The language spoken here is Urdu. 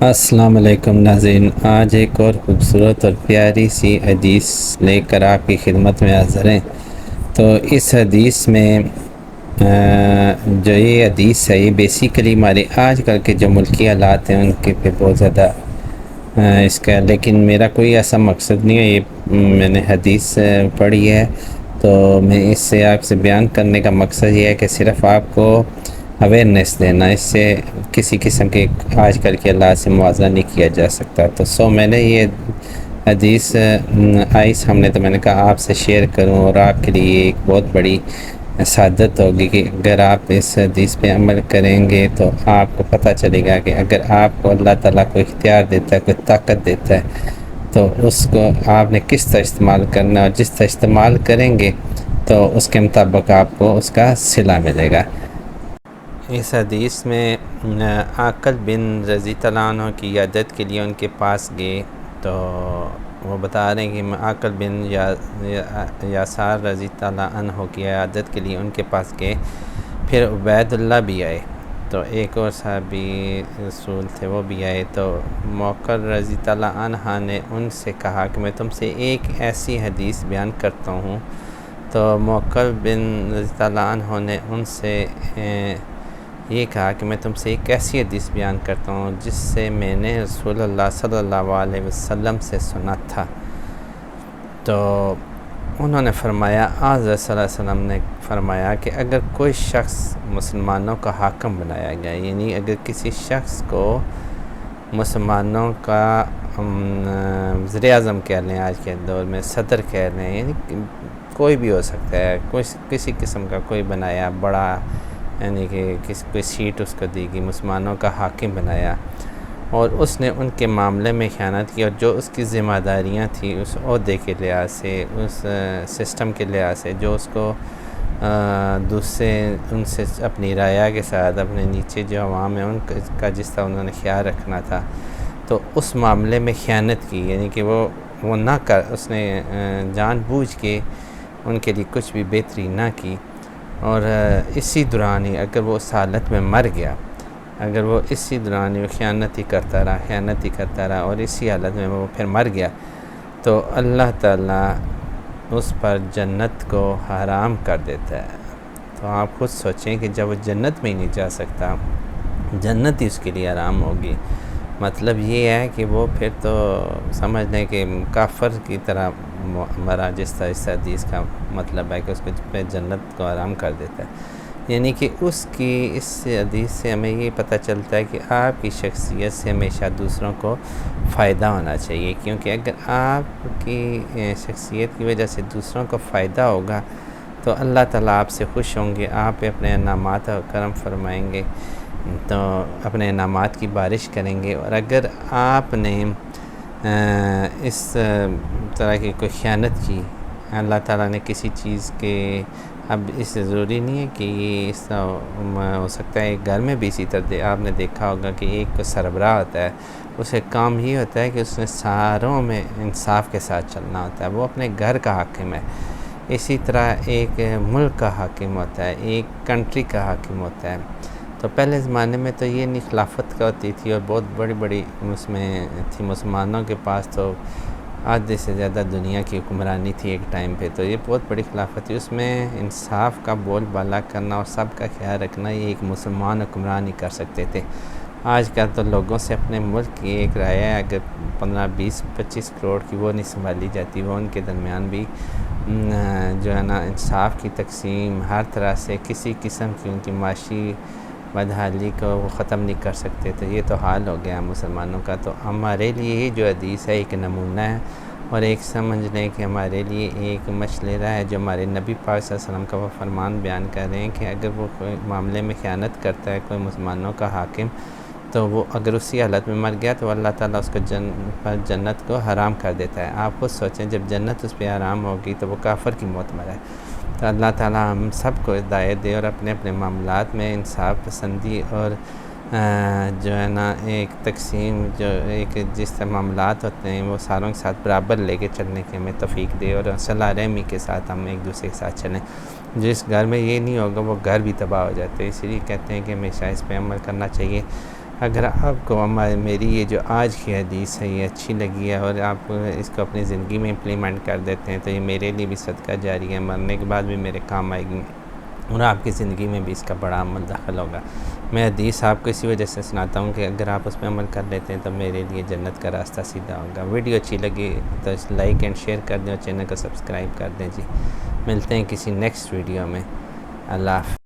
السلام علیکم ناظرین، آج ایک اور خوبصورت اور پیاری سی حدیث لے کر آپ کی خدمت میں حاضر ہیں۔ تو اس حدیث میں جو یہ حدیث ہے، یہ بیسیکلی ہمارے آج کل کے جو ملکی حالات ہیں ان کے پہ بہت زیادہ اس کا، لیکن میرا کوئی ایسا مقصد نہیں ہے۔ یہ میں نے حدیث پڑھی ہے تو میں اس سے آپ سے بیان کرنے کا مقصد یہ ہے کہ صرف آپ کو اویئرنیس دینا، اس سے کسی قسم کے آج کل کے حالات سے موازنہ نہیں کیا جا سکتا۔ تو میں نے یہ حدیث آئی سامنے تو میں نے کہا آپ سے شیئر کروں، اور آپ کے لیے ایک بہت بڑی سعادت ہوگی کہ اگر آپ اس حدیث پہ عمل کریں گے تو آپ کو پتہ چلے گا کہ اگر آپ کو اللہ تعالیٰ کو اختیار دیتا ہے، کوئی طاقت دیتا ہے، تو اس کو آپ نے کس طرح استعمال کرنا ہے، اور جس طرح استعمال کریں گے تو اس کے مطابق آپ کو اس کا صلہ ملے گا۔ اس حدیث میں عاقل بن رضی اللہ عنہ کی عیادت کے لیے ان کے پاس گئے، تو وہ بتا رہے ہیں کہ عاقل بن یاسار رضی اللہ عنہ کی عیادت کے لیے ان کے پاس گئے۔ پھر عبید اللہ بھی آئے، تو ایک اور صحابی رسول تھے وہ بھی آئے۔ تو موقر رضی اللہ عنہ نے ان سے کہا کہ میں تم سے ایک ایسی حدیث بیان کرتا ہوں۔ تو موقر بن رضی اللہ عنہ نے ان سے یہ کہا کہ میں تم سے ایک ایسی حدیث بیان کرتا ہوں جس سے میں نے رسول اللہ صلی اللہ علیہ وسلم سے سنا تھا۔ تو انہوں نے فرمایا، آج صلی اللہ علیہ وسلم نے فرمایا کہ اگر کوئی شخص مسلمانوں کا حاکم بنایا گیا، یعنی اگر کسی شخص کو مسلمانوں کا وزیر اعظم کہہ لیں، آج کے دور میں صدر کہہ لیں، یعنی کوئی بھی ہو سکتا ہے، کسی قسم کا کوئی بنایا بڑا، یعنی کہ کوئی سیٹ اس کو دی گئی، مسلمانوں کا حاکم بنایا، اور اس نے ان کے معاملے میں خیانت کی، اور جو اس کی ذمہ داریاں تھیں اس عہدے کے لحاظ سے، اس سسٹم کے لحاظ سے، جو اس کو دوسرے ان سے اپنی رعایا کے ساتھ، اپنے نیچے جو عوام ہیں ان کا جس طرح انہوں نے خیال رکھنا تھا، تو اس معاملے میں خیانت کی، یعنی کہ وہ نہ کر، اس نے جان بوجھ کے ان کے لیے کچھ بھی بہتری نہ کی، اور اسی دوران ہی اگر وہ اس حالت میں مر گیا، اگر وہ اسی دوران ہی خیانت ہی کرتا رہا اور اسی حالت میں وہ پھر مر گیا، تو اللہ تعالیٰ اس پر جنت کو حرام کر دیتا ہے۔ تو آپ خود سوچیں کہ جب وہ جنت میں ہی نہیں جا سکتا، جنت ہی اس کے لیے حرام ہوگی، مطلب یہ ہے کہ وہ پھر تو سمجھ لیں کہ کافر کی طرح مرا، جس طرح اس حدیث کا مطلب ہے کہ اس کو پہ جنت کو حرام کر دیتا ہے۔ یعنی کہ اس حدیث سے ہمیں یہ پتہ چلتا ہے کہ آپ کی شخصیت سے ہمیشہ دوسروں کو فائدہ ہونا چاہیے، کیونکہ اگر آپ کی شخصیت کی وجہ سے دوسروں کو فائدہ ہوگا تو اللہ تعالیٰ آپ سے خوش ہوں گے، آپ پہ اپنے انعامات و کرم فرمائیں گے، تو اپنے انعامات کی بارش کریں گے۔ اور اگر آپ نے اس طرح کی کوئی خیانت کی، اللہ تعالیٰ نے کسی چیز کے، اب اس سے ضروری نہیں ہے کہ یہ اس طرح ہو سکتا ہے، گھر میں بھی اسی طرح آپ نے دیکھا ہوگا کہ ایک کو سربراہ ہوتا ہے، اسے کام یہ ہوتا ہے کہ اس نے ساروں میں انصاف کے ساتھ چلنا ہوتا ہے، وہ اپنے گھر کا حاکم ہے۔ اسی طرح ایک ملک کا حاکم ہوتا ہے، ایک کنٹری کا حاکم ہوتا ہے۔ تو پہلے زمانے میں تو یہ نہیں، خلافت کا ہوتی تھی، اور بہت بڑی بڑی اس میں تھی، مسلمانوں کے پاس تو آدھے سے زیادہ دنیا کی حکمرانی تھی ایک ٹائم پہ، تو یہ بہت بڑی خلافت تھی، اس میں انصاف کا بول بالا کرنا اور سب کا خیال رکھنا یہ ایک مسلمان حکمران ہی کر سکتے تھے۔ آج کل تو لوگوں سے اپنے ملک کی ایک رعایا اگر 15 20 25 کروڑ کی وہ نہیں سنبھالی جاتی، وہ ان کے درمیان بھی جو ہے نا انصاف کی تقسیم ہر طرح سے کسی قسم کی ان کی معاشی بدحالی کو وہ ختم نہیں کر سکتے، تو یہ تو حال ہو گیا مسلمانوں کا۔ تو ہمارے لیے یہ جو حدیث ہے ایک نمونہ ہے، اور ایک سمجھ لیں کہ ہمارے لیے ایک مشورہ ہے جو ہمارے نبی پاک صلی اللہ علیہ وسلم کا وہ فرمان بیان کر رہے ہیں کہ اگر وہ کوئی معاملے میں خیانت کرتا ہے کوئی مسلمانوں کا حاکم، تو وہ اگر اسی حالت میں مر گیا تو اللہ تعالیٰ اس کو جنت کو حرام کر دیتا ہے۔ آپ خود سوچیں جب جنت اس پہ حرام ہوگی تو وہ کافر کی موت مرا ہے۔ تو اللہ تعالیٰ ہم سب کو ہدایت دے، اور اپنے اپنے معاملات میں انصاف پسندی اور جو ہے نا ایک تقسیم، جو ایک جس طرح معاملات ہوتے ہیں وہ ساروں کے ساتھ برابر لے کے چلنے کی ہمیں توفیق دے، اور صلح رحمی کے ساتھ ہم ایک دوسرے کے ساتھ چلیں۔ جس گھر میں یہ نہیں ہوگا وہ گھر بھی تباہ ہو جاتے ہیں، اسی لیے کہتے ہیں کہ ہمیشہ اس پہ عمل کرنا چاہیے۔ اگر آپ کو میری یہ جو آج کی حدیث ہے یہ اچھی لگی ہے اور آپ اس کو اپنی زندگی میں امپلیمنٹ کر دیتے ہیں تو یہ میرے لیے بھی صدقہ جاری ہے، مرنے کے بعد بھی میرے کام آئے گی اور آپ کی زندگی میں بھی اس کا بڑا عمل دخل ہوگا۔ میں حدیث آپ کو اسی وجہ سے سناتا ہوں کہ اگر آپ اس پہ عمل کر لیتے ہیں تو میرے لیے جنت کا راستہ سیدھا ہوگا۔ ویڈیو اچھی لگی تو لائک اینڈ شیئر کر دیں اور چینل کو سبسکرائب کر دیں جی۔ ملتے ہیں کسی نیکسٹ ویڈیو میں۔ اللہ حافظ۔